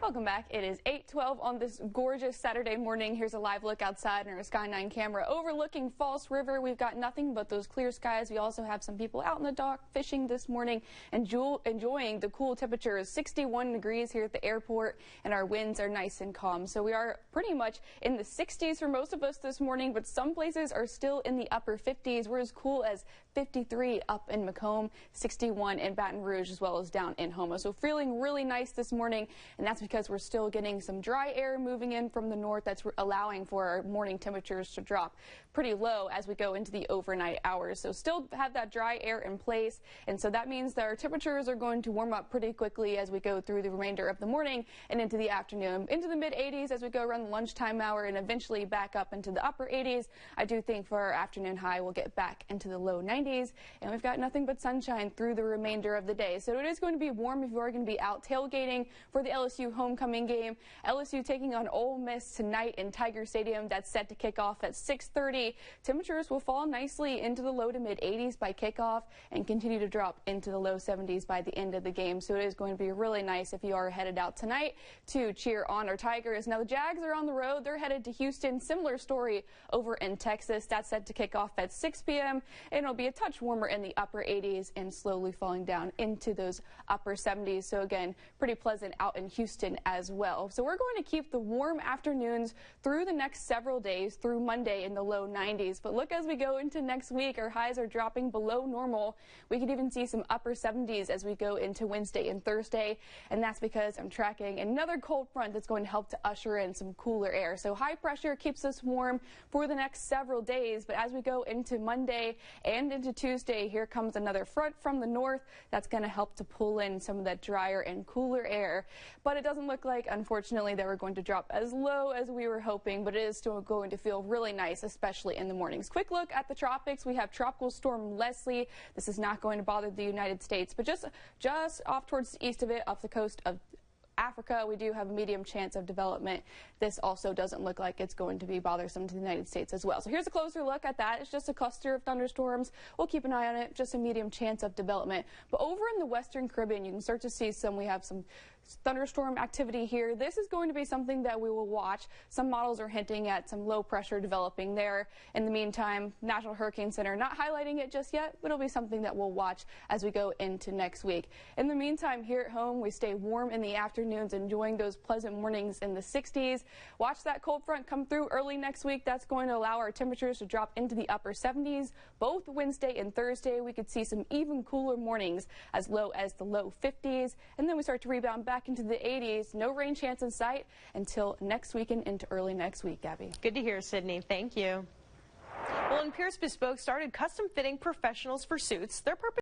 Welcome back. It is 8:12 on this gorgeous Saturday morning. Here's a live look outside in our Sky 9 camera overlooking False River. We've got nothing but those clear skies. We also have some people out in the dock fishing this morning and enjoying the cool temperatures. 61 degrees here at the airport, and our winds are nice and calm. So we are pretty much in the 60s for most of us this morning, but some places are still in the upper 50s. We're as cool as 53 up in Macomb, 61 in Baton Rouge, as well as down in Houma. So feeling really nice this morning, and that's because we're still getting some dry air moving in from the north that's allowing for our morning temperatures to drop pretty low as we go into the overnight hours. So still have that dry air in place, and so that means that our temperatures are going to warm up pretty quickly as we go through the remainder of the morning and into the afternoon, into the mid 80s as we go around the lunchtime hour, and eventually back up into the upper 80s. I do think for our afternoon high we'll get back into the low 90s, and we've got nothing but sunshine through the remainder of the day. So it is going to be warm if you are going to be out tailgating for the LSU homecoming game. LSU taking on Ole Miss tonight in Tiger Stadium. That's set to kick off at 6:30. Temperatures will fall nicely into the low to mid 80s by kickoff and continue to drop into the low 70s by the end of the game. So it is going to be really nice if you are headed out tonight to cheer on our Tigers. Now the Jags are on the road. They're headed to Houston. Similar story over in Texas. That's set to kick off at 6 p.m. and it'll be a touch warmer in the upper 80s and slowly falling down into those upper 70s. So again, pretty pleasant out in Houston as well. So we're going to keep the warm afternoons through the next several days through Monday in the low 90s. But look, as we go into next week, our highs are dropping below normal. We could even see some upper 70s as we go into Wednesday and Thursday. And that's because I'm tracking another cold front that's going to help to usher in some cooler air. So high pressure keeps us warm for the next several days. But as we go into Monday and into Tuesday, here comes another front from the north that's going to help to pull in some of that drier and cooler air. But it doesn't look like, unfortunately, that we're going to drop as low as we were hoping, but it is still going to feel really nice, especially in the mornings. Quick look at the tropics. We have Tropical Storm Leslie. This is not going to bother the United States, but just off towards the east of it, off the coast of Africa, we do have a medium chance of development. This also doesn't look like it's going to be bothersome to the United States as well. So here's a closer look at that. It's just a cluster of thunderstorms. We'll keep an eye on it, just a medium chance of development. But over in the Western Caribbean, you can start to see we have some thunderstorm activity here. This is going to be something that we will watch. Some models are hinting at some low pressure developing there. In the meantime, National Hurricane Center not highlighting it just yet, but it'll be something that we'll watch as we go into next week. In the meantime, here at home, we stay warm in the afternoons, enjoying those pleasant mornings in the 60s. Watch that cold front come through early next week. That's going to allow our temperatures to drop into the upper 70s. Both Wednesday and Thursday, we could see some even cooler mornings as low as the low 50s, and then we start to rebound back into the 80s. No rain chance in sight until next weekend into early next week, Gabby. Good to hear, Sydney. Thank you. Well, and Pierce Bespoke started custom fitting professionals for suits. Their purpose